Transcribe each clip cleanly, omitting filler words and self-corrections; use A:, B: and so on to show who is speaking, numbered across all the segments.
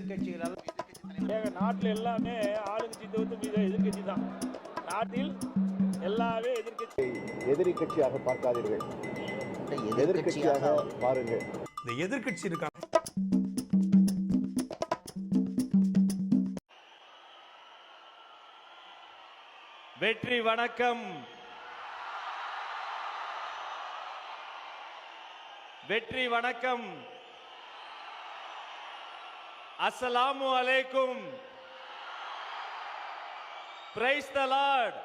A: எதிர்கட்சிகளால்
B: நாட்டில் எல்லாமே ஆளுங்கட்சி தவிர்த்து எதிர்கட்சி தான். நாட்டில் எல்லாமே
C: எதிரி கட்சியாக பார்க்காதீர்கள், எதிர்கட்சியாக பாருங்கள்.
D: இந்த எதிர்கட்சி இருக்காங்க.
E: வெற்றி வணக்கம். வெற்றி வணக்கம். அஸ்ஸலாமு அலைக்கும். Praise the Lord.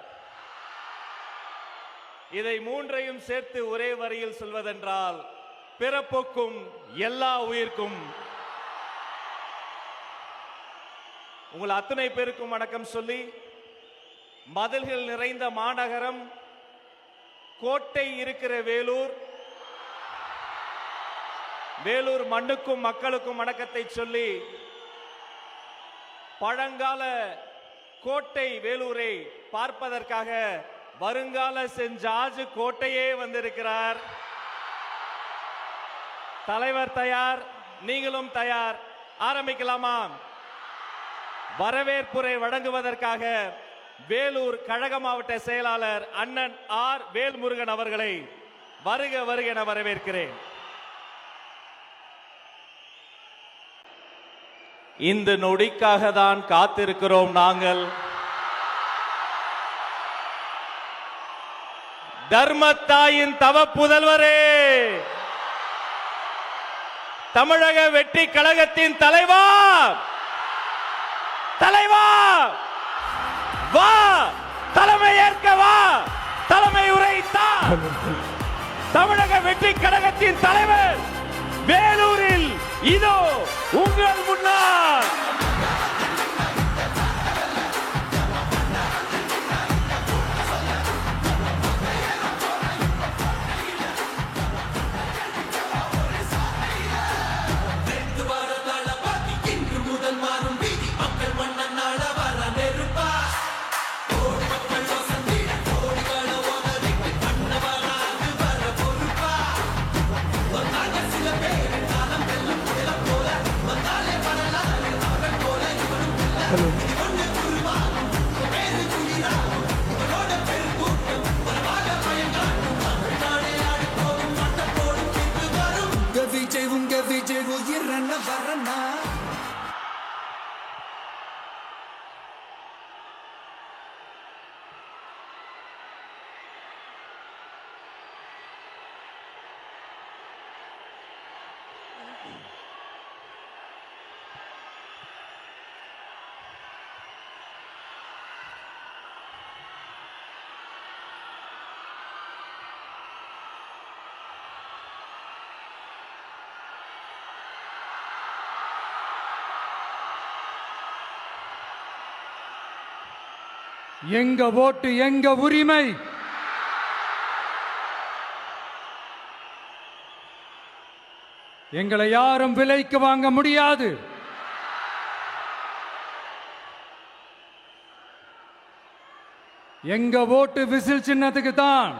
E: இதை மூன்றையும் சேர்த்து ஒரே வரியில் சொல்வதென்றால், பிறப்புக்கும் எல்லா உயிர்க்கும். உங்கள் அத்தனை பேருக்கும் வணக்கம் சொல்லி, மதில்கள் நிறைந்த மாநகரம், கோட்டை இருக்கிற வேலூர், வேலூர் மண்ணுக்கும் மக்களுக்கும் வணக்கத்தை சொல்லி, பழங்கால கோட்டை வேலூரை பார்ப்பதற்காக வருங்கால சென்ட் ஜார்ஜ் கோட்டையே வந்திருக்கிறார். தலைவர் தயார், நீங்களும் தயார். ஆரம்பிக்கலாமா? வரவேற்புரை வழங்குவதற்காக வேலூர் கழக மாவட்ட செயலாளர் அண்ணன் ஆர் வேல்முருகன் அவர்களை வருக வருக என வரவேற்கிறேன். இந்த நொடிக்காக தான் காத்திருக்கிறோம் நாங்கள். தர்மத்தாயின் தவ புதல்வரே, தமிழக வெற்றி கழகத்தின் தலைவா, தலைவா வா, தலைமை ஏற்க வா, தலைமை உரைத்தா. தமிழக வெற்றி கழகத்தின் தலைவர் வேலூரில் இதோ உங்கள் முன்னால்.
F: எங்க ஓட்டு எங்க உரிமை. எங்களை யாரும் விலைக்கு வாங்க முடியாது. எங்க ஓட்டு விசில் சின்னத்துக்கு தான்.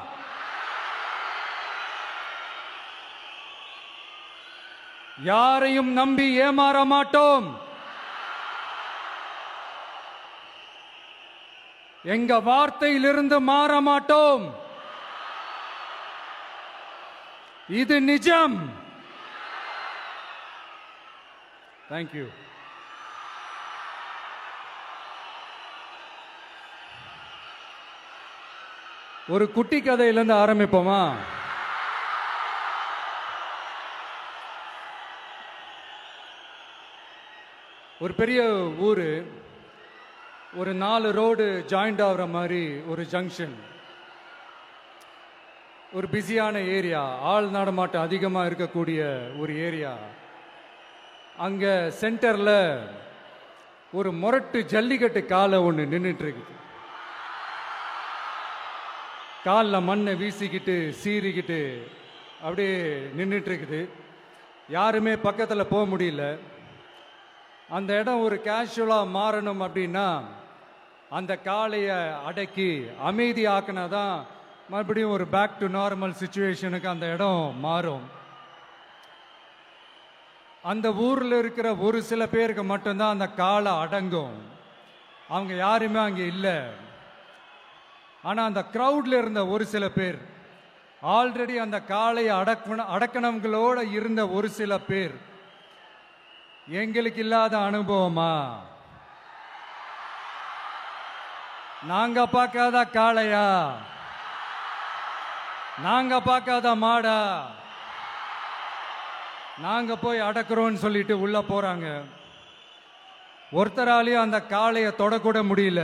F: யாரையும் நம்பி ஏமாற மாட்டோம். எங்க வார்த்தையிலிருந்து மாற மாட்டோம். இது நிஜம். தேங்க்யூ. ஒரு குட்டி கதையிலிருந்து ஆரம்பிப்போமா? ஒரு பெரிய ஊரு, ஒரு 4 ரோடு ஜாயிண்ட் ஆகிற மாதிரி ஒரு ஜங்ஷன், ஒரு பிஸியான ஏரியா, ஆள் நடமாட்டம் அதிகமாக இருக்கக்கூடிய ஒரு ஏரியா. அங்கே சென்டரில் ஒரு முரட்டு ஜல்லிக்கட்டு காலை ஒன்று நின்றுட்டு இருக்குது. காலில் மண்ணை வீசிக்கிட்டு சீறிக்கிட்டு அப்படியே நின்றுட்டு இருக்குது. யாருமே பக்கத்தில் போக முடியல. அந்த இடம் ஒரு கேஷுவலாக மாறணும் அப்படின்னா அந்த காளையை அடக்கி அமைதி ஆக்கினா தான் மறுபடியும் ஒரு பேக் டு நார்மல் சிச்சுவேஷனுக்கு அந்த இடம் மாறும். அந்த ஊர்ல இருக்கிற ஒரு சில பேருக்கு மட்டும்தான் அந்த காளை அடங்கும். அவங்க யாருமே அங்கே இல்லை. ஆனா அந்த கிரவுட்ல இருந்த ஒரு சில பேர், ஆல்ரெடி அந்த காளையை அடக்கணவங்களோட இருந்த ஒரு சில பேர், எங்களுக்கு இல்லாத அனுபவமா? நாங்க பார்க்காத காளையா? நாங்க பார்க்காத மாடா? நாங்க போய் அடக்குறோம்னு சொல்லிட்டு உள்ள போறாங்க. ஒருத்தராலையும் அந்த காளையை தொடக்கூட முடியல.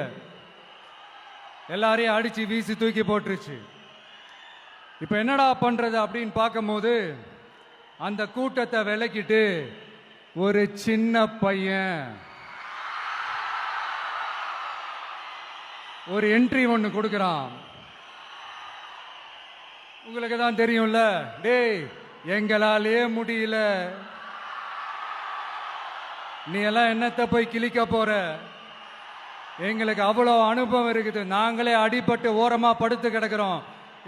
F: எல்லாரையும் அடிச்சு வீசி தூக்கி போட்டுருச்சு. இப்ப என்னடா பண்றது அப்படின்னு பார்க்கும்போது அந்த கூட்டத்தை விலக்கிட்டு ஒரு சின்ன பையன் ஒரு என்ட்ரி ஒன்று கொடுக்குறான். உங்களுக்கு தான் தெரியும்ல, டேய் எங்களாலே முடியல, நீ எல்லாம் என்னத்தை போய் கிழிக்க போற? எங்களுக்கு அவ்வளோ அனுபவம் இருக்குது, நாங்களே அடிபட்டு ஓரமா படுத்து கிடக்கிறோம்.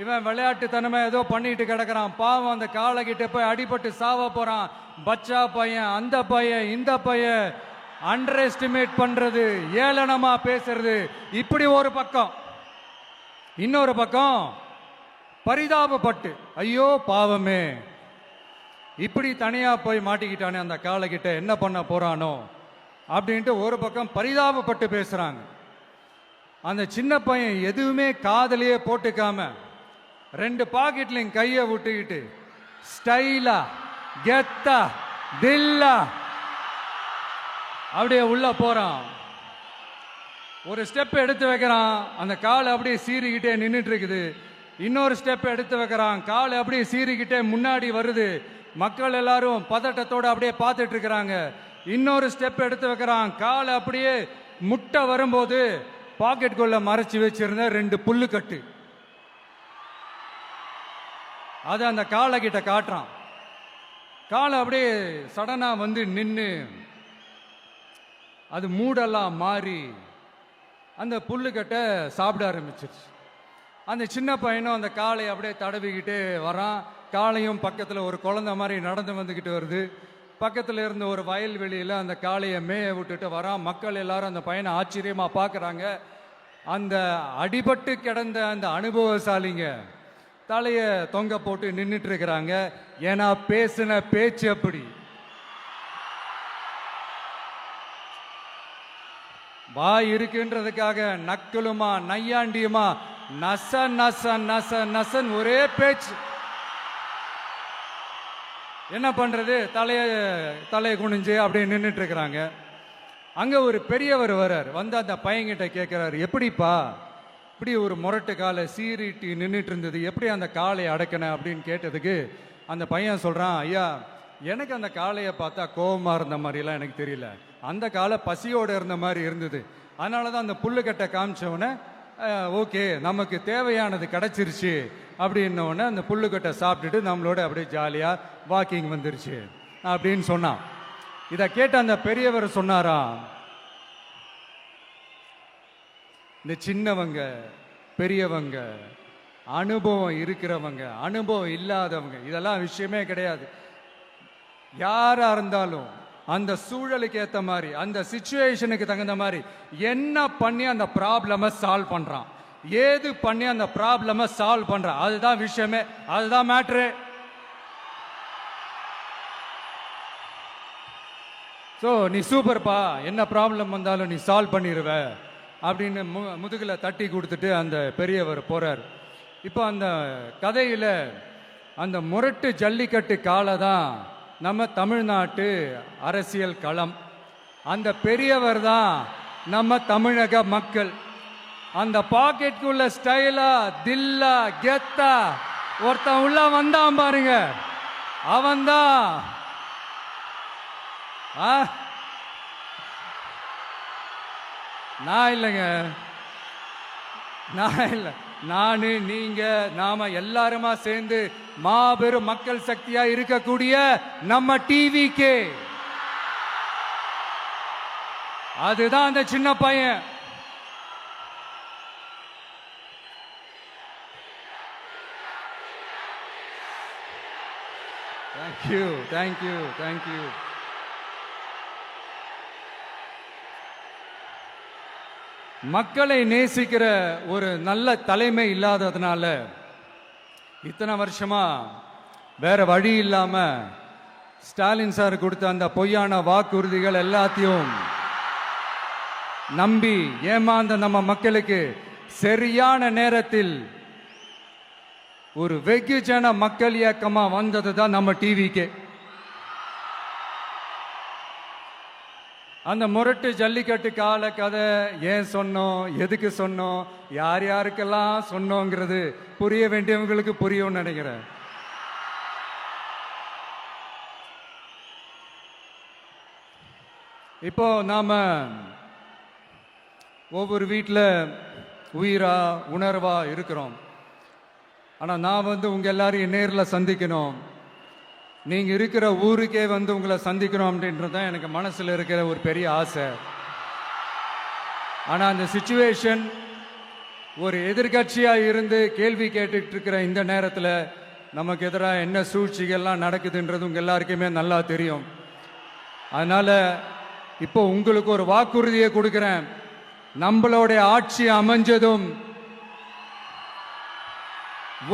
F: இவன் விளையாட்டுத்தனமா ஏதோ பண்ணிட்டு கிடக்கிறான், பாவம் அந்த காலை கிட்ட போய் அடிபட்டு சாவ போறான். பச்சா பையன், அந்த பையன், இந்த பையன், அண்டர் எஸ்டிமேட் பண்றது, ஏளனமா பேசுறது, இப்படி ஒரு பக்கம். இன்னொரு பக்கம் பரிதாபப்பட்டு, ஐயோ பாவமே, இப்படி தனியா போய் மாட்டிக்கிட்டானே அந்த காலை கிட்ட, என்ன பண்ண போறானோ அப்படின்ட்டு ஒரு பக்கம் பரிதாபப்பட்டு பேசுறாங்க. அந்த சின்ன பையன் எதுவுமே காதலையே போட்டுக்காம 2 பாக்கெட்லையும் கையை விட்டுக்கிட்டு ஸ்டைலா கெத்தா தில்லா அப்படியே உள்ள போறான். ஒரு ஸ்டெப் எடுத்து வைக்கிறான், அந்த கால் அப்படியே சீறிக்கிட்டே நின்றுட்டு இருக்குது. இன்னொரு ஸ்டெப் எடுத்து வைக்கிறான், கால் அப்படியே சீறிக்கிட்டே முன்னாடி வருது. மக்கள் எல்லாரும் பதட்டத்தோட அப்படியே பார்த்துட்டு இருக்கிறாங்க. இன்னொரு ஸ்டெப் எடுத்து வைக்கிறான், கால் அப்படியே முட்டை வரும்போது பாக்கெட்டுக்குள்ள மறைச்சு வச்சிருந்த 2 புல்லுக்கட்டு அது அந்த காலை கிட்ட காட்டுறான். காலை அப்படியே சடனா வந்து நின்று அது மூடெல்லாம் மாறி அந்த புல்லுக்கட்டை சாப்பிட ஆரம்பிச்சிருச்சு. அந்த சின்ன பையனும் அந்த காளை அப்படியே தடவிக்கிட்டே வரான். காளையும் பக்கத்தில் ஒரு குழந்தை மாதிரி நடந்து வந்துக்கிட்டு வருது. பக்கத்தில் இருந்த ஒரு வயல்வெளியில் அந்த காளையை மேய விட்டுட்டு வரான். மக்கள் எல்லாரும் அந்த பையனை ஆச்சரியமாக பார்க்குறாங்க. அந்த அடிபட்டு கிடந்த அந்த அனுபவசாலிங்க தலையை தொங்க போட்டு நின்றுட்டு இருக்கிறாங்க. ஏன்னா பேசின பேச்சு அப்படி. வாய் இருக்குன்றதுக்காக நக்கலுமா நையாண்டியுமா நச நச நச நசன் ஒரே பேச்சு. என்ன பண்றது, தலையை குனிஞ்சு அப்படியே நின்றுட்டு இருக்கிறாங்க. அங்க ஒரு பெரியவர் வர்றார். வந்து அந்த பையன்கிட்ட கேட்கிறாரு, எப்படிப்பா இப்படி ஒரு முரட்டு காலை சீறிட்டு நின்றுட்டு இருந்தது, எப்படி அந்த காலை அடக்கின அப்படின்னு கேட்டதுக்கு அந்த பையன் சொல்றான், ஐயா எனக்கு அந்த காளையை பார்த்தா கோபமா இருந்த மாதிரிலாம் எனக்கு தெரியல, அந்த காலை பசியோடு இருந்த மாதிரி இருந்தது. அதனால தான் அந்த புல்லுக்கட்டை காமிச்சவொடனே ஓகே நமக்கு தேவையானது கிடைச்சிருச்சு அப்படின்னோடனே அந்த புல்லுக்கட்டை சாப்பிட்டுட்டு நம்மளோட அப்படியே ஜாலியாக வாக்கிங் வந்துருச்சு அப்படின்னு சொன்னான். இதை கேட்ட அந்த பெரியவர் சொன்னாராம், இந்த சின்னவங்க பெரியவங்க அனுபவம் இருக்கிறவங்க அனுபவம் இல்லாதவங்க இதெல்லாம் விஷயமே கிடையாது. யாரா இருந்தாலும் அந்த சூழலுக்கு ஏற்ற மாதிரி அந்த சிச்சுவேஷனுக்கு தகுந்த மாதிரி என்ன பண்ணி அந்த ப்ராப்ளமை சால்வ் பண்றான், ஏது பண்ணி அந்த ப்ராப்ளமை சால்வ் பண்றான், அதுதான் விஷயமே, அதுதான் மேட்ரு. ஸோ நீ சூப்பர்ப்பா, என்ன ப்ராப்ளம் வந்தாலும் நீ சால்வ் பண்ணிடுவ அப்படின்னு முதுகில் தட்டி கொடுத்துட்டு அந்த பெரியவர் போறார். இப்போ அந்த கதையில் அந்த முரட்டு ஜல்லிக்கட்டு காலை தான் நம்ம தமிழ்நாட்டு அரசியல் களம். அந்த பெரியவர் தான் நம்ம தமிழக மக்கள். அந்த பாக்கெட்டுக்குள்ள ஸ்டைலா தில்லா கெத்தா ஒருத்தன் உள்ள வந்தான் பாருங்க, அவன்தான் நான் இல்லைங்க, நான் இல்லை, நானு நீங்க நாம எல்லாருமா சேர்ந்து மாபெரும் மக்கள் சக்தியா இருக்கக்கூடிய நம்ம டிவிகே, அதுதான் அந்த சின்ன பையன். Thank you thank you thank you. மக்களை நேசிக்கிற ஒரு நல்ல தலைமை இல்லாததுனால இத்தனை வருஷமா வேற வழி இல்லாம ஸ்டாலின் சார் கொடுத்த அந்த பொய்யான வாக்குறுதிகள் எல்லாத்தையும் நம்பி ஏமாந்த நம்ம மக்களுக்கு சரியான நேரத்தில் ஒரு வெகுஜன மக்கள் இயக்கமா வந்தது தான் நம்ம டிவிக்கு. அந்த முரட்டு ஜல்லிக்கட்டு கால கதை ஏன் சொன்னோம், எதுக்கு சொன்னோம், யார் யாருக்கெல்லாம் சொன்னோங்கிறது புரிய வேண்டியவங்களுக்கு புரியும்னு நினைக்கிறேன். இப்போ நாம ஒவ்வொரு வீட்டில் உயிரா உணர்வா இருக்கிறோம். ஆனால் நான் உங்க எல்லாரையும் நேரில் சந்திக்கணும், நீங்க இருக்கிற ஊருக்கே உங்களை சந்திக்கணும் அப்படின்றது தான் எனக்கு மனசுல இருக்கிற ஒரு பெரிய ஆசை. ஆனா அந்த சிச்சுவேஷன் ஒரு எதிர்கட்சியா இருந்து கேள்வி கேட்டுட்டு இருக்கிற இந்த நேரத்தில் நமக்கு எதிராக என்ன சூழ்ச்சிகள்லாம் நடக்குதுன்றது உங்க எல்லாருக்குமே நல்லா தெரியும். அதனால இப்போ உங்களுக்கு ஒரு வாக்குறுதியை கொடுக்கிறேன். நம்மளுடைய ஆட்சி அமைஞ்சதும்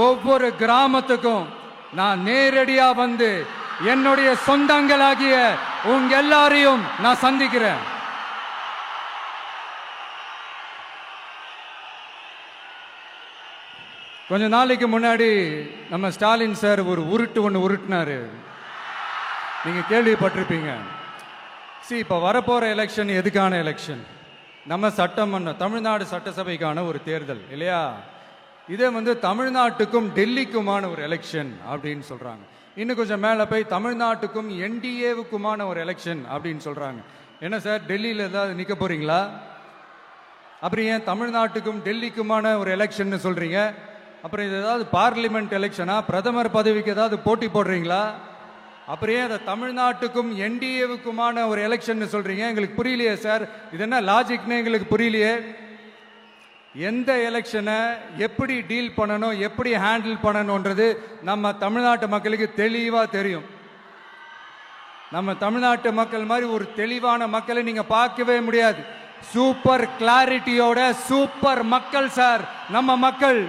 F: ஒவ்வொரு கிராமத்துக்கும் நான் நேரடியா வந்து என்னுடைய சொந்தங்களாகிய உங்க எல்லாரையும் நான் சந்திக்கிறேன். கொஞ்ச நாளைக்கு முன்னாடி நம்ம ஸ்டாலின் சார் ஒரு ஒன்று உருட்டினாரு, நீங்க கேள்விப்பட்டிருப்பீங்க. இப்ப வரப்போற எலெக்ஷன் எதுக்கான எலெக்ஷன்? நம்ம சட்டமன்றம், தமிழ்நாடு சட்டசபைக்கான ஒரு தேர்தல் இல்லையா? இதே தமிழ்நாட்டுக்கும் டெல்லிக்குமான ஒரு எலெக்ஷன் அப்படின்னு சொல்றாங்க. இன்னும் கொஞ்சம் மேலே போய் தமிழ்நாட்டுக்கும் என்டிஏவுக்குமான ஒரு எலெக்ஷன் அப்படின்னு சொல்றாங்க. என்ன சார், டெல்லியில் ஏதாவது நிற்க போறீங்களா? அப்புறம் ஏன் தமிழ்நாட்டுக்கும் டெல்லிக்குமான ஒரு எலெக்ஷன் சொல்றீங்க? அப்புறம் இது ஏதாவது பார்லிமெண்ட் எலெக்ஷனா? பிரதமர் பதவிக்கு ஏதாவது போட்டி போடுறீங்களா? அப்புறம் ஏன் தமிழ்நாட்டுக்கும் என்டிஏவுக்குமான ஒரு எலெக்ஷன் சொல்றீங்க? எங்களுக்கு புரியலையே சார், இது என்ன லாஜிக்னு எங்களுக்கு புரியலையே. எந்த எலெக்ஷனை எப்படி டீல் பண்ணணும், எப்படி ஹேண்டில் பண்ணணும்ன்றது நம்ம தமிழ்நாட்டு மக்களுக்கு தெளிவா தெரியும். நம்ம தமிழ்நாட்டு மக்கள் மாதிரி ஒரு தெளிவான மக்களை நீங்க பார்க்கவே முடியாது. சூப்பர் கிளாரிட்டியோட சூப்பர் மக்கள் சார் நம்ம மக்கள்.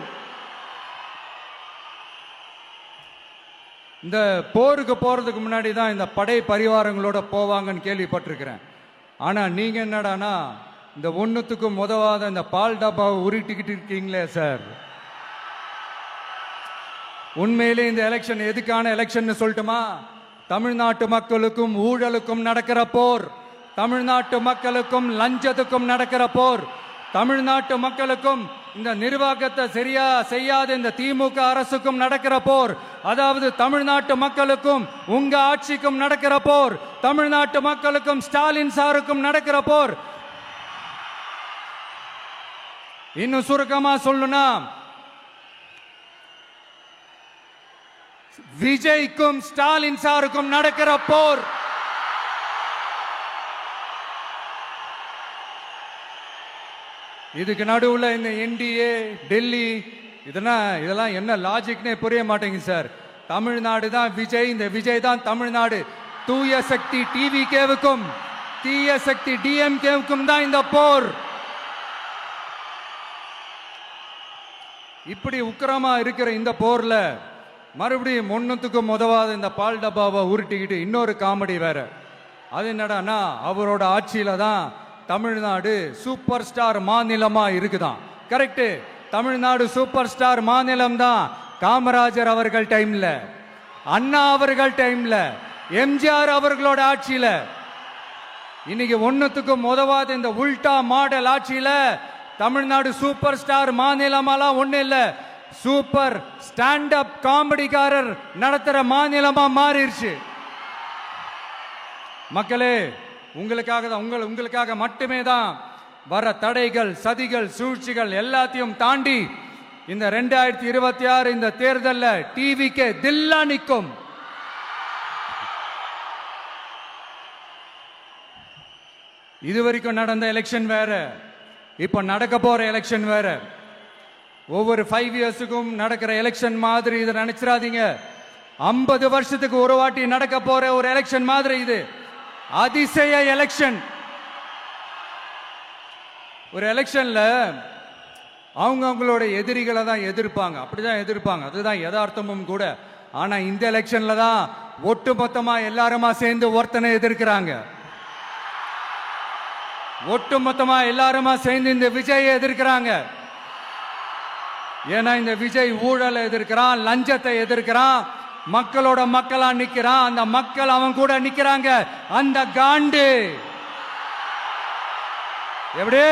F: இந்த போருக்கு போறதுக்கு முன்னாடி தான் இந்த படை பரிவாரங்களோட போவாங்கன்னு கேள்விப்பட்டிருக்கிறேன். ஆனா நீங்க என்னடானா இந்த ஒண்ணுத்துக்கும் உதவாத இந்த பால் டப்பாவை உருட்டிக்கிட்டு இருக்கீங்களே சார். உண்மையிலே இந்த எலெக்ஷன் எதுக்கான எலெக்ஷன் சொல்லட்டுமா? தமிழ்நாட்டு மக்களுக்கும் ஊழலுக்கும் நடக்கிற போர், தமிழ்நாட்டு மக்களுக்கும் லஞ்சத்துக்கும் நடக்கிற போர், தமிழ்நாட்டு மக்களுக்கும் இந்த நிர்வாகத்தை சரியா செய்யாத இந்த திமுக அரசுக்கும் நடக்கிற போர், அதாவது தமிழ்நாட்டு மக்களுக்கும் உங்க ஆட்சிக்கும் நடக்கிற போர், தமிழ்நாட்டு மக்களுக்கும் ஸ்டாலின் சாருக்கும் நடக்கிற போர். இன்னும் சுருக்கமா சொல்லணும்னா விஜய்க்கும் ஸ்டாலின் சாருக்கும் நடக்கிற போர். இதுக்கு நடுவுல இந்த என்டிஏ டெல்லி இதெல்லாம் என்ன லாஜிக்னே புரிய மாட்டேங்குது சார். தமிழ்நாடு தான் விஜய், இந்த விஜய் தான் தமிழ்நாடு. தூய சக்தி டிவிகேவுக்கும் தீய சக்தி டிஎம்கேவுக்கும் தான் இந்த போர். இப்படி உக்கிரமா இருக்கிற இந்த போர்ல மறுபடியும் ஒண்ணுத்துக்கும் உதவாத இந்த பால் டப்பாவை உருட்டிக்கிட்டு இன்னொரு காமெடி வேற. அது என்னடானா அவரோட ஆட்சியில தான் தமிழ்நாடு சூப்பர் ஸ்டார் மாநிலமா இருக்குதான். கரெக்ட், தமிழ்நாடு சூப்பர் ஸ்டார் மாநிலம் தான். காமராஜர் அவர்கள் டைம்ல, அண்ணா அவர்கள் டைம்ல, எம்ஜிஆர் அவர்களோட ஆட்சியில. இன்னைக்கு ஒண்ணுத்துக்கும் உதவாத இந்த உல்டா மாடல் ஆட்சியில தமிழ்நாடு சூப்பர் ஸ்டார் மாநிலமாலாம் ஒண்ணு இல்ல, சூப்பர் ஸ்டாண்ட் அப் காமெடிக்காரர் நடத்துற மாநிலமா மாறிடுச்சு. மக்களே, உங்களுக்காக மட்டுமே தான் வர தடைகள், சதிகள், சூழ்ச்சிகள் எல்லாத்தையும் தாண்டி இந்த 2026 இந்த தேர்தலில் டிவிக்கு தில்லா நிற்கும். இதுவரைக்கும் நடந்த எலெக்ஷன் வேற, இப்ப நடக்க போற எலெக்ஷன் வேற. ஒவ்வொரு 5 இயர்ஸுக்கும் நடக்கிற எலெக்ஷன் மாதிரி இதை நினைச்சிடாதீங்க. 50 வருஷத்துக்கு ஒரு வாட்டி நடக்க போற ஒரு எலெக்ஷன் மாதிரி இது. அதிசய எலெக்ஷன். ஒரு எலெக்ஷன்ல அவங்களோட எதிரிகளை தான் எதிர்ப்பாங்க, அப்படிதான் எதிர்ப்பாங்க, அதுதான் யதார்த்தமும் கூட. ஆனா இந்த எலெக்ஷன்ல தான் ஒட்டுமொத்தமா எல்லாருமா சேர்ந்து ஒருத்தனை எதிர்க்கிறாங்க. ஒட்டுமொத்தமா எல்லாருமா சேர்ந்து இந்த விஜயை எதிர்க்கிறாங்க. ஏன்னா இந்த விஜய் ஊழலை எதிர்க்கிறான், லஞ்சத்தை எதிர்க்கிறான், மக்களோட மக்களா நிக்கிறான். அந்த மக்கள் அவன் கூட நிக்கிறாங்க. அந்த காண்டு எப்படி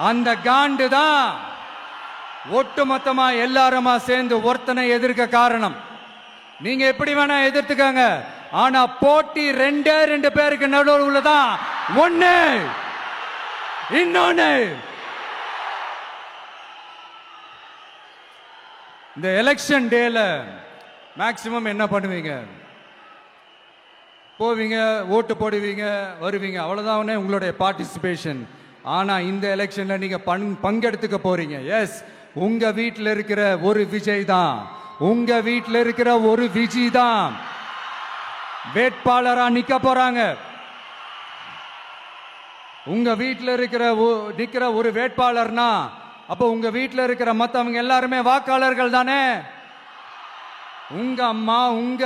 F: அந்த காண்டு தான் ஒட்டுமொத்தமா எல்லாருமா சேர்ந்து ஒருத்தனை எதிர்க்க காரணம். நீங்க எப்படி வேணா எதிர்த்துக்கங்க, ஆனா போட்டி ரெண்டு பேருக்கு நடுவில் உள்ளதான் ஒண்ணு. இன்னொன்னு, இந்த எலெக்ஷன் டேல மேக்சிமம் என்ன பண்ணுவீங்க? போவீங்க, ஓட்டு போடுவீங்க, வருவீங்க, அவ்வளவுதான் உங்களுடைய பார்ட்டிசிபேஷன். ஆனா இந்த எலெக்ஷன்ல நீங்க பங்கெடுத்துக்க போறீங்க. எஸ், உங்க வீட்டில் இருக்கிற ஒரு விஜய் தான், உங்க வீட்டில் இருக்கிற ஒரு விஜய் தான் வேட்பாளரா நிக்க போறாங்க. உங்க வீட்டில் நிக்கிற ஒரு வேட்பாளர்னா அப்போ உங்க வீட்டில் இருக்கிற மத்தவங்க எல்லாருமே வாக்காளர்கள் தானே. உங்க அம்மா, உங்க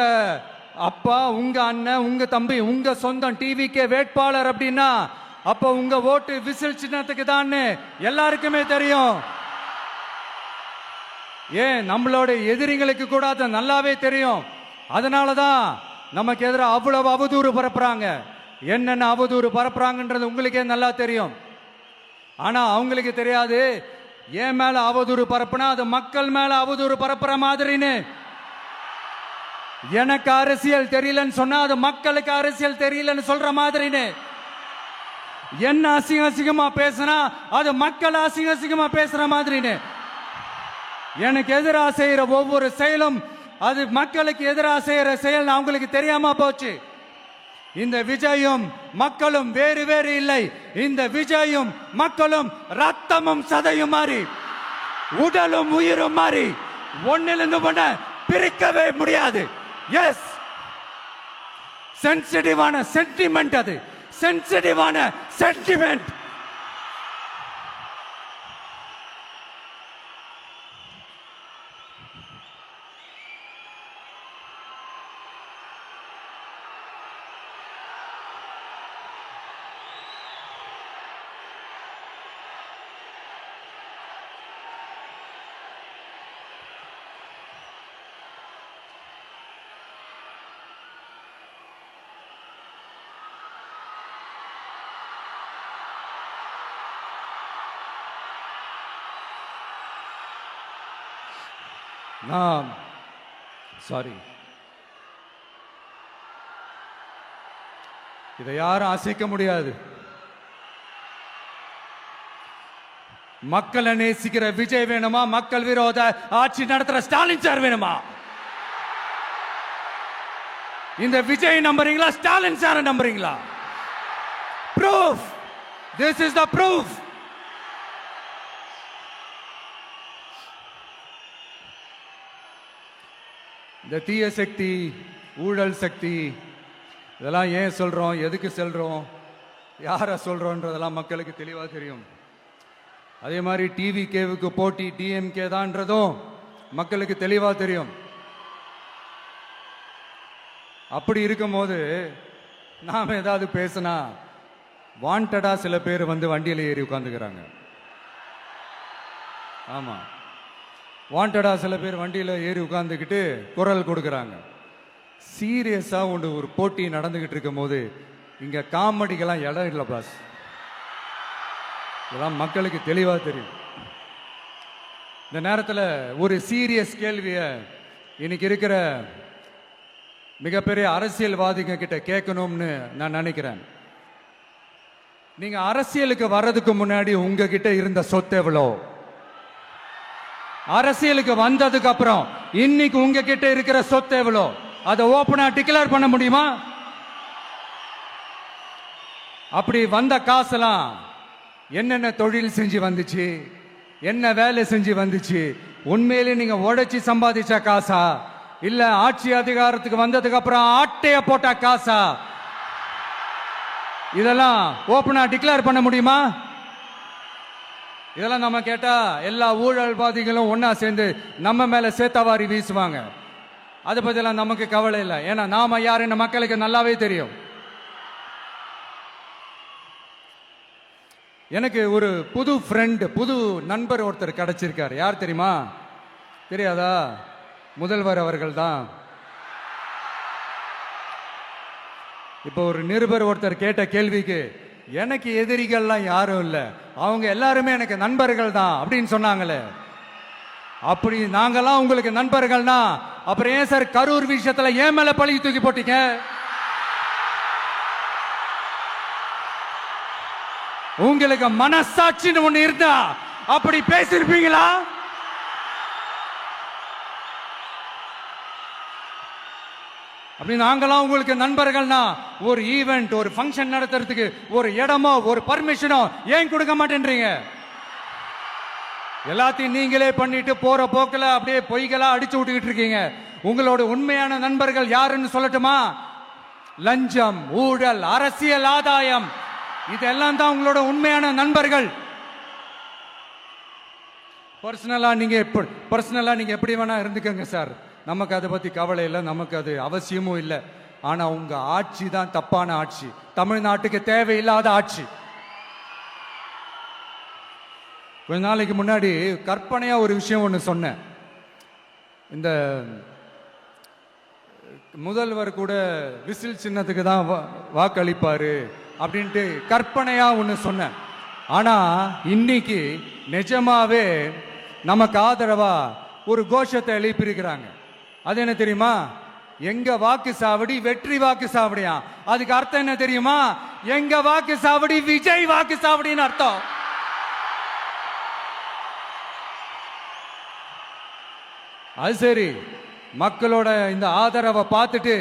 F: அப்பா, உங்க அண்ணன், உங்க தம்பி, உங்க சொந்தம் டிவிக்கே வேட்பாளர் அப்படின்னா அப்போ உங்க ஓட்டு விசில் சின்னத்துக்கு தான் எல்லாருக்குமே தெரியும். ஏன், நம்மளோட எதிரிங்களுக்கு கூட அது நல்லாவே தெரியும். அதனாலதான் நமக்கு எதிராக அவ்வளவு அவதூறு பரப்புறாங்க. என்னென்ன அவதூறு பரப்புறாங்கன்றது உங்களுக்கே நல்லா தெரியும். ஆனா அவங்களுக்கு தெரியாது, ஏன் மேல அவதூறு பரப்புனா அது மக்கள் மேல அவதூறு பரப்புற மாதிரின்னு. எனக்கு அரசியல் தெரியலன்னு சொன்னா அது மக்களுக்கு அரசியல் தெரியலன்னு சொல்ற மாதிரின்னு. என்ன அசிங்கமா பேசினா அது மக்கள் அசிங்கமா பேசுற மாதிரின்னு. எனக்கு எதிராக செய்யற ஒவ்வொரு செயலும் அது மக்களுக்கு எதிராக செய்யற செயல் அவங்களுக்கு தெரியாம போச்சு. இந்த விஜயும் மக்களும் வேறு வேறு இல்லை. இந்த விஜயும் மக்களும் ரத்தமும் சதையும் மாறி, உடலும் உயிரும் மாறி, ஒன்னிலிருந்து ஒண்ண பிரிக்கவே முடியாது. எஸ், சென்சிட்டிவான சென்டிமெண்ட், அது சென்சிட்டிவான சென்டிமெண்ட். சாரி, இதை யாரும் அசைக்க முடியாது. மக்களை நேசிக்கிற விஜய் வேணுமா, மக்கள் விரோத ஆட்சி நடத்துற ஸ்டாலின் சார் வேணுமா? இந்த விஜய் நம்புறீங்களா, ஸ்டாலின் சார் நம்புறீங்களா? Proof, this is the proof. இந்த தீய சக்தி, ஊழல் சக்தி, இதெல்லாம் ஏன் சொல்றோம், எதுக்கு சொல்றோம், யாரை சொல்றோன்றதெல்லாம் மக்களுக்கு தெளிவாக தெரியும். அதே மாதிரி டிவி கேவுக்கு போட்டி டிஎம்கே தான்றதும் மக்களுக்கு தெளிவாக தெரியும். அப்படி இருக்கும்போது நாம் ஏதாவது பேசினா வாண்டடா சில பேர் வந்து வண்டியில் ஏறி உட்காந்துக்கிறாங்க. ஆமா, வாண்டடா சில பேர் வண்டியில் ஏறி உட்கார்ந்துக்கிட்டு குரல் கொடுக்குறாங்க. சீரியஸாக ஒரு போட்டி நடந்துகிட்டு இருக்கும் போது இங்கே காமெடிக்கெல்லாம் இடம் இல்லை பாஸ். இதெல்லாம் மக்களுக்கு தெளிவாக தெரியும். இந்த நேரத்தில் ஒரு சீரியஸ் கேள்வியை இன்னைக்கு இருக்கிற மிகப்பெரிய அரசியல்வாதிங்க கிட்ட கேட்கணும்னு நான் நினைக்கிறேன். நீங்க அரசியலுக்கு வர்றதுக்கு முன்னாடி உங்ககிட்ட இருந்த சொத்து எவ்வளோ? அரசியலுக்கு வந்ததுக்கு அப்புறம் இன்னைக்கு உங்ககிட்ட இருக்கிற சொத்து எவ்வளோ? அதை ஓபனா டிக்ளேர் பண்ண முடியுமா? அப்படி வந்த காசெல்லாம் என்னென்ன தொழில் செஞ்சு வந்துச்சு, என்ன வேலை செஞ்சு வந்துச்சு, உண்மையிலே நீங்க உழைச்சி சம்பாதிச்ச காசா, இல்ல ஆட்சி அதிகாரத்துக்கு வந்ததுக்கு அப்புறம் ஆட்டைய போட்ட காசா? இதெல்லாம் ஓபனா டிக்ளேர் பண்ண முடியுமா? இதெல்லாம் நம்ம கேட்டா எல்லா ஊழல்வாதிகளும் ஒன்னா சேர்ந்து நம்ம மேல சேத்தவாரி வீசுவாங்க. அதை பத்தியெல்லாம் நமக்கு கவலை இல்லை. ஏன்னா நாம யாருன்னு மக்களுக்கு நல்லாவே தெரியும். எனக்கு ஒரு புது ஃப்ரெண்ட், புது நண்பர் ஒருத்தர் கிடைச்சிருக்காரு. யார் தெரியுமா? தெரியாதா? முதல்வர் அவர்கள் தான். இப்போ ஒரு நிருபர் ஒருத்தர் கேட்ட கேள்விக்கு எனக்கு எதிரிகள்லாம் யாரும் இல்லை, அவங்க எல்லாருமே எனக்கு நண்பர்கள் தான் அப்படின்னு சொன்னாங்களே. அப்படி நாங்கெல்லாம் உங்களுக்கு நண்பர்கள்னா அப்புறம் ஏன் சார் கரூர் விஷயத்துல ஏன் மேல பழி தூக்கி போட்டீங்க? உங்களுக்கு மனசாட்சின்னு ஒண்ணு இருந்தா அப்படி பேசிருப்பீங்களா? அப்படி நாங்களாம் உங்களுக்கு நண்பர்கள்னா ஒரு ஈவெண்ட், ஒரு ஃபங்க்ஷன் நடத்துறதுக்கு ஒரு இடமோ ஒரு பர்மிஷனோ ஏன் கொடுக்க மாட்டேன்றீங்க? எல்லாத்தையும் நீங்களே பண்ணிட்டு போற போக்கில் அப்படியே பொய்களா அடிச்சு விட்டுக்கிட்டு இருக்கீங்க. உங்களோட உண்மையான நண்பர்கள் யாருன்னு சொல்லட்டுமா? லஞ்சம், ஊழல், அரசியல் ஆதாயம், இதெல்லாம் தான் உங்களோட உண்மையான நண்பர்கள். பர்சனலா நீங்க எப்படி வேணா இருந்துக்கங்க சார், நமக்கு அதை பத்தி கவலை இல்லை, நமக்கு அது அவசியமும் இல்லை. ஆனா உங்க ஆட்சி தான் தப்பான ஆட்சி, தமிழ்நாட்டுக்கு தேவையில்லாத ஆட்சி. கொஞ்ச நாளைக்கு முன்னாடி கற்பனையா ஒரு விஷயம் ஒன்று சொன்னேன். இந்த முதல்வர் கூட விசில் சின்னத்துக்கு தான் வாக்களிப்பாரு அப்படின்ட்டு கற்பனையா ஒன்று சொன்னேன். ஆனா இன்னைக்கு நிஜமாவே நமக்கு ஆதரவா ஒரு கோஷத்தை எழுப்பியிருக்கிறாங்க. அது என்ன தெரியுமா? எங்க வாக்கு சாவடி வெற்றி வாக்கு சாவடியா. அதுக்கு அர்த்தம் என்ன தெரியுமா? எங்க வாக்கு சாவடி விஜய் வாக்கு சாவடின்னு அர்த்தம். அது சரி, மக்களோட இந்த ஆதரவை பார்த்துட்டு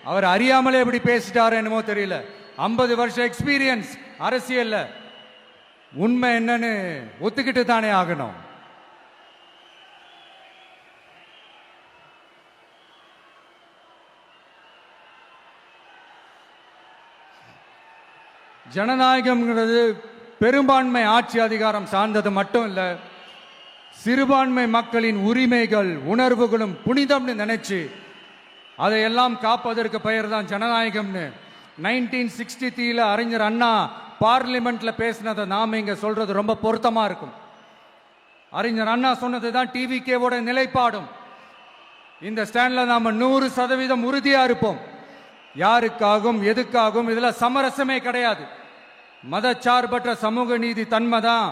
F: அவர் அறியாமலே எப்படி பேசிட்டாரு என்னமோ தெரியல. 50 வருஷம் எக்ஸ்பீரியன்ஸ் அரசியல்ல, உண்மை என்னன்னு ஒத்துக்கிட்டு தானே ஆகணும். ஜனநாயகம்ங்கிறது பெரும்பான்மை ஆட்சி அதிகாரம் சார்ந்தது மட்டும் இல்ல, சிறுபான்மை மக்களின் உரிமைகள் உணர்வுகளும் புனிதம்னு நினைச்சு அதையெல்லாம் காப்பதற்கு பெயர் தான் ஜனநாயகம்னு 1963 அறிஞர் அண்ணா பார்லிமெண்ட்ல பேசினதை நாம இங்க சொல்றது ரொம்ப பொருத்தமா இருக்கும். அறிஞர் அண்ணா சொன்னது தான் டிவிகேவோட நிலைப்பாடும். இந்த ஸ்டாண்ட்ல நாம 100% உறுதியா இருப்போம். யாருக்காகவும் எதுக்காகவும் இதுல சமரசமே கிடையாது. மதச்சார்பற்ற சமூக நீதி தன்மை தான்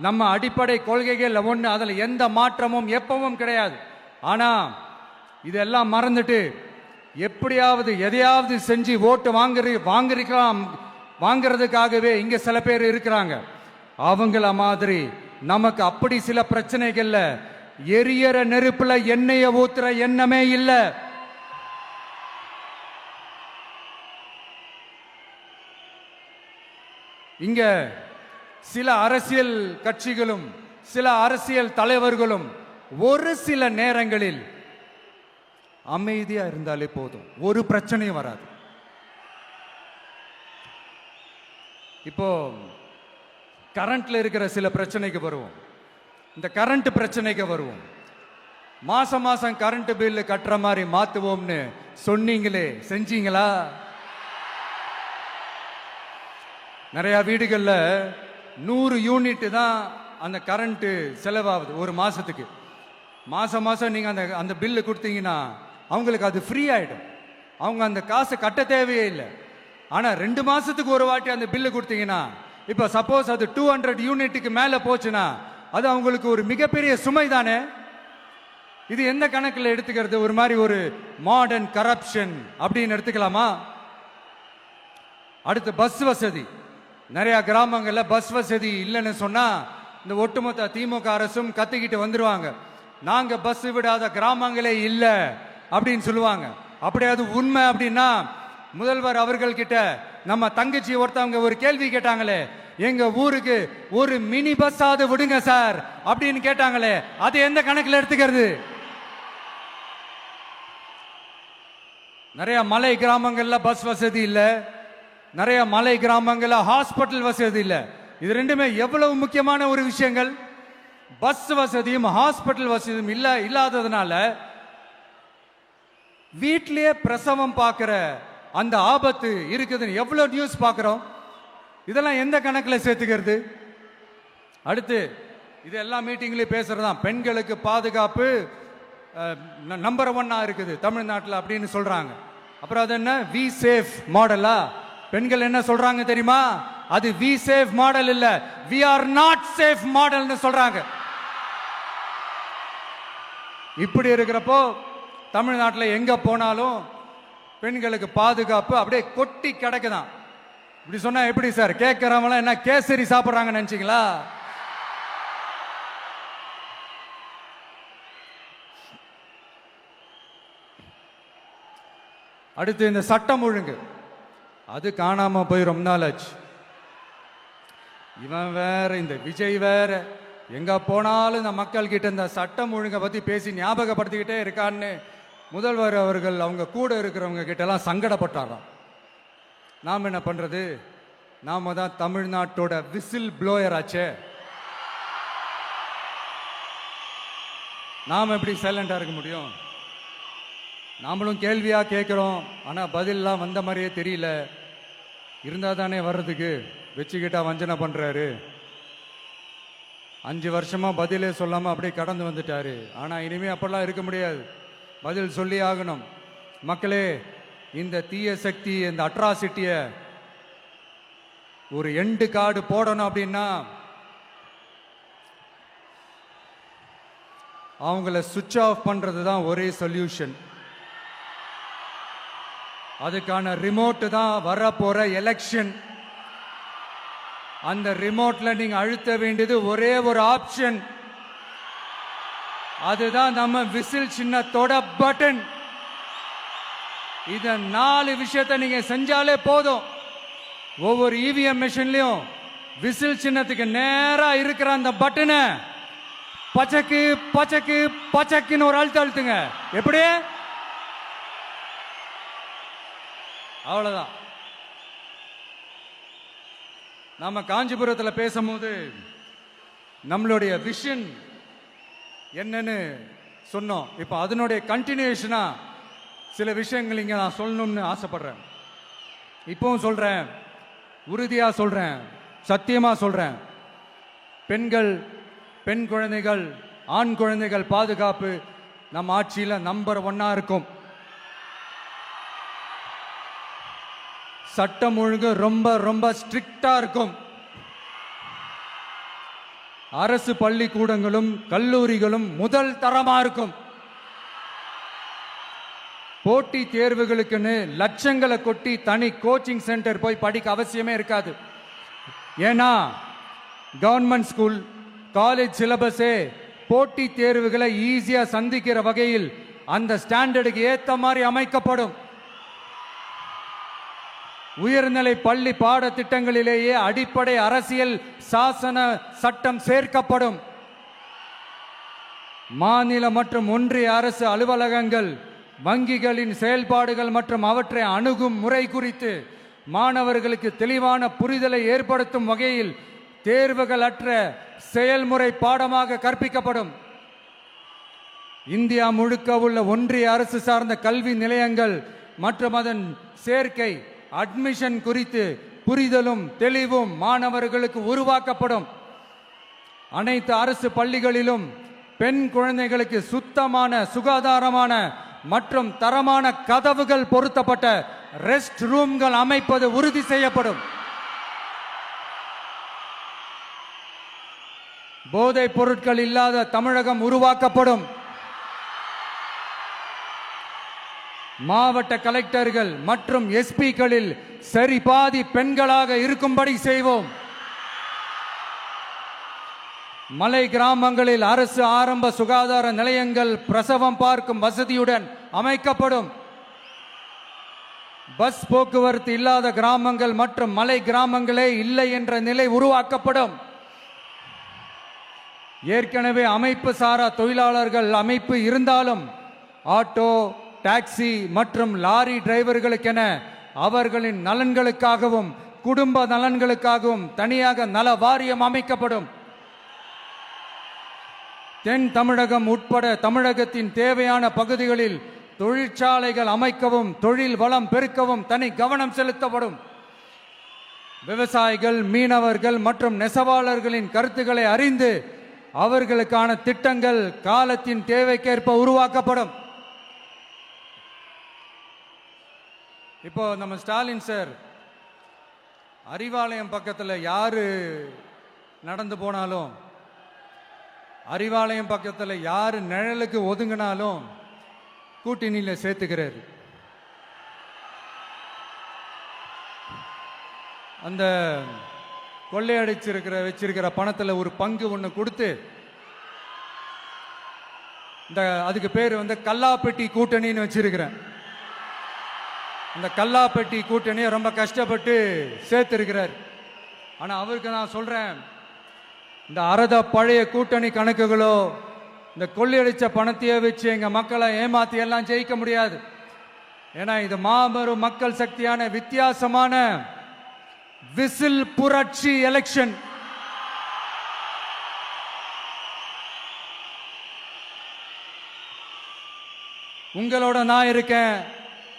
F: நம்ம அடிப்படை கொள்கைகள் ஒன்று. அதில் எந்த மாற்றமும் எப்பவும் கிடையாது. ஆனா இதெல்லாம் மறந்துட்டு எப்படியாவது எதையாவது செஞ்சு ஓட்டு வாங்குறதுக்காகவே இங்க சில பேர் இருக்கிறாங்க. அவங்கள மாதிரி நமக்கு அப்படி சில பிரச்சனைகள்ல எரியற நெருப்புல எண்ணெய ஊத்துற எண்ணமே இல்லை. இங்க சில அரசியல் கட்சிகளும் சில அரசியல் தலைவர்களும் ஒரு சில நேரங்களில் அமைதியா இருந்தாலே போதும், ஒரு பிரச்சனையும் வராது. இப்போ கரண்ட்ல இருக்கிற சில பிரச்சனைக்கு வருவோம். இந்த கரண்ட் பிரச்சனைக்கு வருவோம். மாசம் மாசம் கரண்ட் பில் கட்டுற மாதிரி மாத்துவோம்னு சொன்னீங்களே, செஞ்சீங்களா? நிறைய வீடுகளில் 100 யூனிட் தான் அந்த கரண்ட் செலவாகுது ஒரு மாசத்துக்கு. மாசம் மாசம் நீங்க அந்த பில்லு கொடுத்தீங்கன்னா அவங்களுக்கு அது ஃப்ரீ ஆயிடும். அவங்க அந்த காசை கட்ட தேவையே இல்லை. ஆனா 2 மாசத்துக்கு ஒரு வாட்டி அந்த பில்லு கொடுத்தீங்கன்னா, இப்ப சப்போஸ் அது 200 யூனிட்டுக்கு மேல போச்சுன்னா அது அவங்களுக்கு ஒரு மிகப்பெரிய சுமை தானே. இது எந்த கணக்கில் எடுத்துக்கிறது? ஒரு மாதிரி ஒரு மாடர்ன் கரப்ஷன் அப்படின்னு எடுத்துக்கலாமா? அடுத்து பஸ் வசதி. நிறைய கிராமங்கள்ல பஸ் வசதி இல்லைன்னு சொன்னா இந்த ஒட்டுமொத்த திமுக அரசும் கத்திக்கிட்டு வந்துருவாங்க. நாங்க பஸ் விடாத கிராமங்களே இல்லை அப்படின்னு சொல்லுவாங்க. அப்படி அது உண்மை அப்படின்னா முதல்வர் அவர்கள் கிட்ட நம்ம தங்கச்சி ஒருத்தவங்க ஒரு கேள்வி கேட்டாங்களே, எங்க ஊருக்கு ஒரு மினி பஸ்ஸாவது விடுங்க சார் அப்படின்னு கேட்டாங்களே, அது எந்த கணக்கில் எடுத்துக்கிறது? நிறைய மலை கிராமங்கள்ல பஸ் வசதி இல்லை, நிறைய மலை கிராமங்கள்ல ஹாஸ்பிட்டல் வசதி இல்லை. இது ரெண்டுமே எவ்வளவு முக்கியமான ஒரு விஷயங்கள். பஸ் வசதியும் ஹாஸ்பிட்டல் வசதியும் இல்லாததுனால வீட்டிலேயே பிரசவம் பார்க்கிற அந்த ஆபத்து இருக்குதுன்னு எவ்வளவு நியூஸ் பார்க்கிறோம். இதெல்லாம் எந்த கணக்கில் சேர்த்துக்கிறது? அடுத்து இது எல்லா மீட்டிங்லயும் பேசுறதுதான், பெண்களுக்கு பாதுகாப்பு நம்பர் 1 இருக்குது தமிழ்நாட்டில் அப்படின்னு சொல்றாங்க. அப்புறம் அது என்ன, வி சேஃப் மாடலா? பெண்கள் என்ன சொல்றாங்க தெரியுமா? அது வி சேஃப் மாடல் இல்ல, வி ஆர் நாட் சேஃப் மாடல்னு சொல்றாங்க. இப்படி இருக்கிறப்போ தமிழ்நாட்டில் எங்க போனாலும் பெண்களுக்கு பாதுகாப்பு அப்படியே கொட்டி கிடக்குதான். இப்படி சொன்னா எப்படி சார்? கேட்கிறவங்க என்ன கேசரி சாப்பிடுறாங்க நினைச்சீங்களா? அடுத்து இந்த சட்டம் ஒழுங்கு, அது காணாம போய் ரொம்ப நாள் ஆச்சு. இவன் வேற, இந்த விஜய் வேற, எங்க போனாலும் இந்த மக்கள் கிட்ட இந்த சட்டம் ஒழுங்கை பத்தி பேசி ஞாபகப்படுத்திக்கிட்டே இருக்கான்னு முதல்வர் அவர்கள் அவங்க கூட இருக்கிறவங்க கிட்ட எல்லாம் சங்கடப்பட்டாராம். நாம் என்ன பண்றது? நாம தான் தமிழ்நாட்டோட விசில் ப்ளோயர் ஆச்சே. நாம் எப்படி சைலண்டா இருக்க முடியும்? நாமளும் கேள்வியா கேட்கிறோம், ஆனா பதிலெல்லாம் வந்த மாதிரியே தெரியல. இருந்தா தானே வர்றதுக்கு, வச்சுக்கிட்டா வஞ்சனை பண்றாரு. 5 வருஷமா பதிலே சொல்லாம அப்படியே கடந்து வந்துட்டாரு. ஆனா இனிமே அப்பெல்லாம் இருக்க முடியாது, பதில் சொல்லி ஆகணும். மக்களே, இந்த தீய சக்தி, இந்த அட்ராசிட்டிய ஒரு எண்டு கார்டு போடணும் அப்படின்னா அவங்கள சுவிட்ச் ஆஃப் பண்றது தான் ஒரே சொல்யூஷன். அதுக்கான ரிமோட் தான் வரப்போற எலெக்ஷன். அந்த ரிமோட்ல நீங்க அழுத்த வேண்டியது ஒரே ஒரு ஆப்ஷன், அதுதான் நம்ம விசில் சின்னத்தோட பட்டன். இத 4 விஷயத்தை நீங்க செஞ்சாலே போதும். ஒவ்வொரு இவிஎம் மெஷின்லயும் விசில் சின்னத்துக்கு நேரா இருக்கிற அந்த பட்டனை பச்சக்கு பச்சக்கு பச்சக்குன்னு ஒரு அழுத்துங்க. எப்படி? அவ்வளவுதான். நாம காஞ்சிபுரத்தில் பேசும்போது நம்மளுடைய விஷன் என்னன்னு சொன்னோம். இப்ப அதனுடைய கண்டினியூஷனா சில விஷயங்கள் இங்க நான் சொல்லணும்னு ஆசைப்படுறேன். இப்பவும் சொல்றேன், உறுதியா சொல்றேன், சத்தியமா சொல்றேன். பெண்கள், பெண் குழந்தைகள், ஆண் குழந்தைகள் பாதுகாப்பு நம்ம ஆட்சியில நம்பர் 1 இருக்கும். சட்டம் ஒழுங்கு ரொம்ப ரொம்ப ஸ்ட்ரிக்டா இருக்கும். அரசு பள்ளிக்கூடங்களும் கல்லூரிகளும் முதல் தரமா இருக்கும். போட்டி தேர்வுகளுக்குன்னு லட்சங்களை கொட்டி தனி கோச்சிங் சென்டர் போய் படிக்க அவசியமே இருக்காது. ஏன்னா கவர்மெண்ட் ஸ்கூல், காலேஜ் சிலபஸே போட்டி தேர்வுகளை ஈஸியா சந்திக்கிற வகையில் அந்த ஸ்டாண்டர்டுக்கு ஏத்த மாதிரி அமைக்கப்படும். உயர்நிலை பள்ளி பாடத்திட்டங்களிலேயே அடிப்படை அரசியல் சாசன சட்டம் சேர்க்கப்படும். மாநில மற்றும் ஒன்றிய அரசு அலுவலகங்கள், வங்கிகளின் செயல்பாடுகள் மற்றும் அவற்றை அணுகும் முறை குறித்து மாணவர்களுக்கு தெளிவான புரிதலை ஏற்படுத்தும் வகையில் தேர்வுகள் அற்ற செயல்முறை பாடமாக கற்பிக்கப்படும். இந்தியா முழுக்க உள்ள ஒன்றிய அரசு சார்ந்த கல்வி நிலையங்கள் மற்றும் அதன் சேர்க்கை அட்மிஷன் குறித்து புரிதலும் தெளிவும் மாணவர்களுக்கு உருவாக்கப்படும். அனைத்து அரசு பள்ளிகளிலும் பெண் குழந்தைகளுக்கு சுத்தமான, சுகாதாரமான மற்றும் தரமான கதவுகள் பொருத்தப்பட்ட ரெஸ்ட் ரூம்கள் அமைப்பது உறுதி செய்யப்படும். போதைப் பொருட்கள் இல்லாத தமிழகம் உருவாக்கப்படும். மாவட்ட கலெக்டர்கள் மற்றும் எஸ்பிக்களில் சரி பாதி பெண்களாக இருக்கும்படி செய்வோம். மலை கிராமங்களில் அரசு ஆரம்ப சுகாதார நிலையங்கள் பிரசவம் பார்க்கும் வசதியுடன் அமைக்கப்படும். பஸ் போக்குவரத்து இல்லாத கிராமங்கள் மற்றும் மலை கிராமங்களே இல்லை என்ற நிலை உருவாக்கப்படும். ஏற்கனவே அமைப்பு சாரா தொழிலாளர்கள் அமைப்பு இருந்தாலும் ஆட்டோ, டாக்ஸி மற்றும் லாரி டிரைவர்களுக்கென அவர்களின் நலன்களுக்காகவும் குடும்ப நலன்களுக்காகவும் தனியாக நல வாரியம் அமைக்கப்படும். தென் தமிழகம் உட்பட தமிழகத்தின் தேவையான பகுதிகளில் தொழிற்சாலைகள் அமைக்கவும் தொழில் வளம் பெருக்கவும் தனி கவனம் செலுத்தப்படும். விவசாயிகள், மீனவர்கள் மற்றும் நெசவாளர்களின் கருத்துக்களை அறிந்து அவர்களுக்கான திட்டங்கள் காலத்தின் தேவைக்கேற்ப உருவாக்கப்படும். இப்போ நம்ம ஸ்டாலின் சார் அறிவாலயம் பக்கத்தில் யாரு நடந்து போனாலும், அறிவாலயம் பக்கத்தில் யாரு நிழலுக்கு ஒதுங்கினாலும் கூட்டணியில் சேர்த்துக்கிறாரு. அந்த வச்சிருக்கிற பணத்தில் ஒரு பங்கு ஒன்று கொடுத்து அதுக்கு பேர் கல்லாப்பெட்டி கூட்டணின்னு வச்சிருக்கிறேன். இந்த கல்லாப்பெட்டி கூட்டணியை ரொம்ப கஷ்டப்பட்டு சேர்த்திருக்கிறார். ஆனால் அவருக்கு நான் சொல்றேன், இந்த அறத பழைய கூட்டணி கணக்குகளோ இந்த கொள்ளையடிச்ச பணத்தையே வச்சு எங்க மக்களை ஏமாத்தி எல்லாம் ஜெயிக்க முடியாது. ஏன்னா இது மாபெரும் மக்கள் சக்தியான வித்தியாசமான விசில் புரட்சி எலெக்ஷன். உங்களோட நான் இருக்கேன்,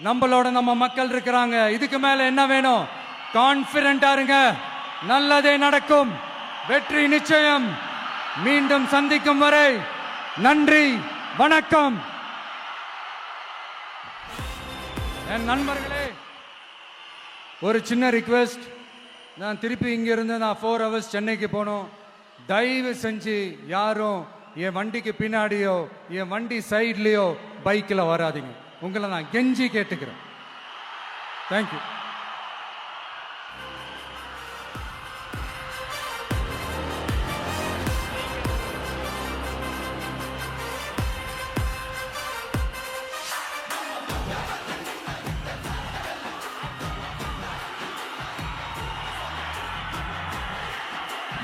F: நம்மளோட நம்ம மக்கள் இருக்கிறாங்க. இதுக்கு மேல என்ன வேணும்? கான்பிடென்டா இருங்க, நல்லதே நடக்கும், வெற்றி நிச்சயம். மீண்டும் சந்திக்கும் வரை நன்றி, வணக்கம். என் நண்பர்களே, ஒரு சின்ன ரிக்வெஸ்ட். நான் திருப்பி இங்கிருந்து 4 hours சென்னைக்கு போகணும். தயவு செஞ்சு யாரும் என் வண்டிக்கு பின்னாடியோ என் வண்டி சைட்லேயோ பைக்கில் வராதிங்க. உங்களை நான் கெஞ்சி கேட்டுக்கிறேன். தேங்க்யூ.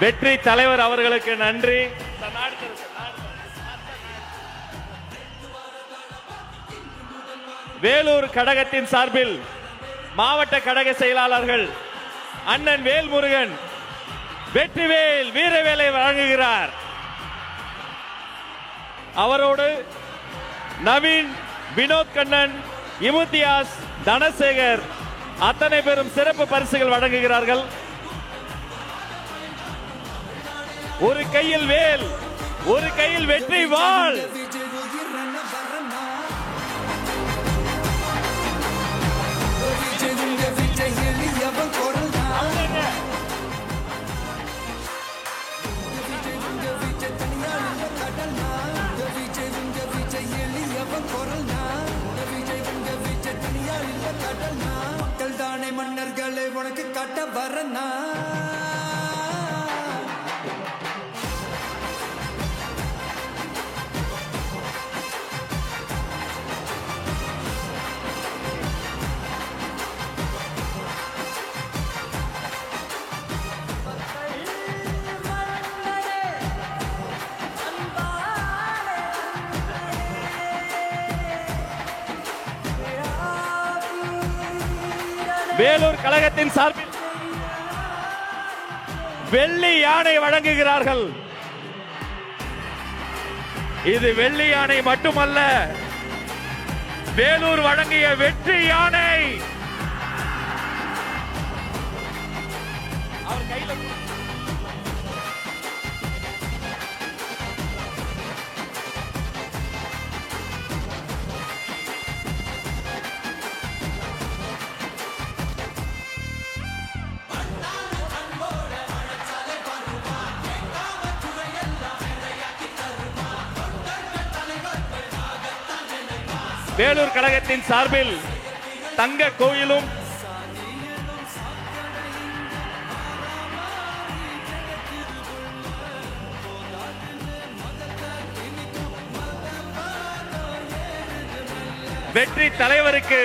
E: வெற்றி தலைவர் அவர்களுக்கு நன்றி. வேலூர் கழகத்தின் சார்பில் மாவட்ட கழக செயலாளர்கள் அண்ணன் வேல்முருகன் வெற்றிவேல் வீரவேலை வழங்குகிறார். அவரோடு நவீன், வினோத் கண்ணன், இமுத்தியாஸ், தனசேகர் அத்தனை பேரும் சிறப்பு பரிசுகள் வழங்குகிறார்கள். ஒரு கையில் வேல், ஒரு கையில் வெற்றி வாள்.
A: மக்கள் தானே மன்னர்களை உனக்கு காட்ட வரனா.
E: வேலூர் கழகத்தின் சார்பில் வெள்ளி யானை வழங்குகிறார்கள். இது வெள்ளி யானை மட்டுமல்ல, வேலூர் வழங்கிய வெற்றி யானை. அவர் கையில் வேலூர் கழகத்தின் சார்பில் தங்க கோயிலும் வெற்றி தலைவருக்கு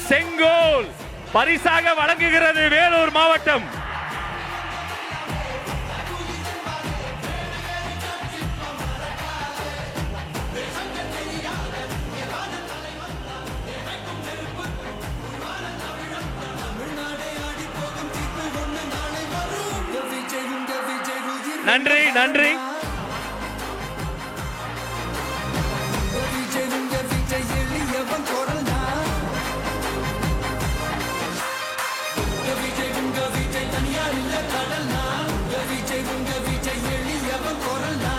E: செங்கோல் பரிசாக வழங்குகிறது வேலூர் மாவட்டம். நன்றி நன்றி.
A: விஜய் உங்க விஜய் எளியவன் குரல்னா விஜய் உங்க விஜய் தனியா இல்ல கடல்னா விஜய் உங்க விஜய் எளியவன் குரல்னா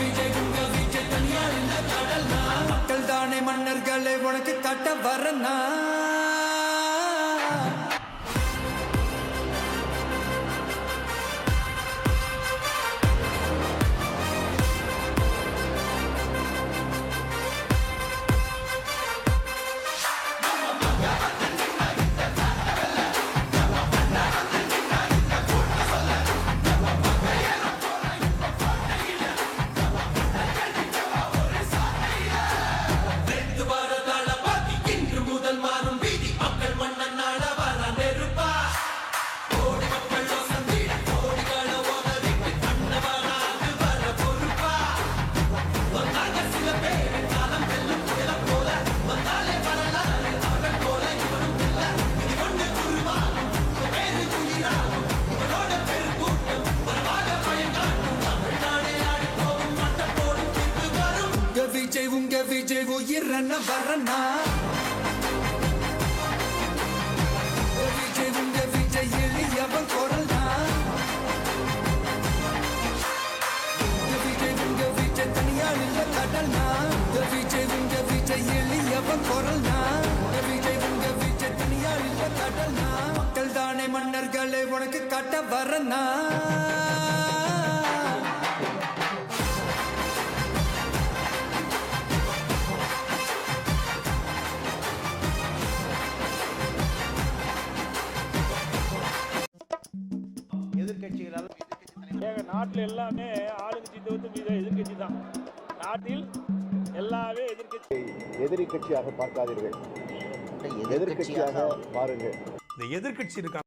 A: விஜய் உங்க விஜய் தனியா இல்ல கடல்னா மக்கள் தானே மன்னர்களை உனக்கு காட்ட வரனா விஜய் உங்க விஜய் உயிரன வரனா விஜய் உங்க விஜய் எளியவன் குரல்னா விஜய் உங்க விஜய் தனியா இல்ல கடல்னா விஜய் உங்க விஜய் எளியவன் குரல்னா விஜய் உங்க விஜய் தனியா இல்ல கடல்னா மக்கள் தானே மன்னர்களை உனக்கு காட்ட வரனா
C: எதிர்க்கட்சிகளால்
B: ஏங்க நாட்டில் எல்லாமே ஆளுங்கட்சி தவிர்த்து எதிர்கட்சி தான். நாட்டில் எல்லாமே எதிர்கட்சி.
C: எதிரி கட்சியாக பார்க்காதீர்கள், எதிர்க்கட்சியாக பாருங்கள்.
D: இந்த எதிர்க்கட்சி இருக்காங்க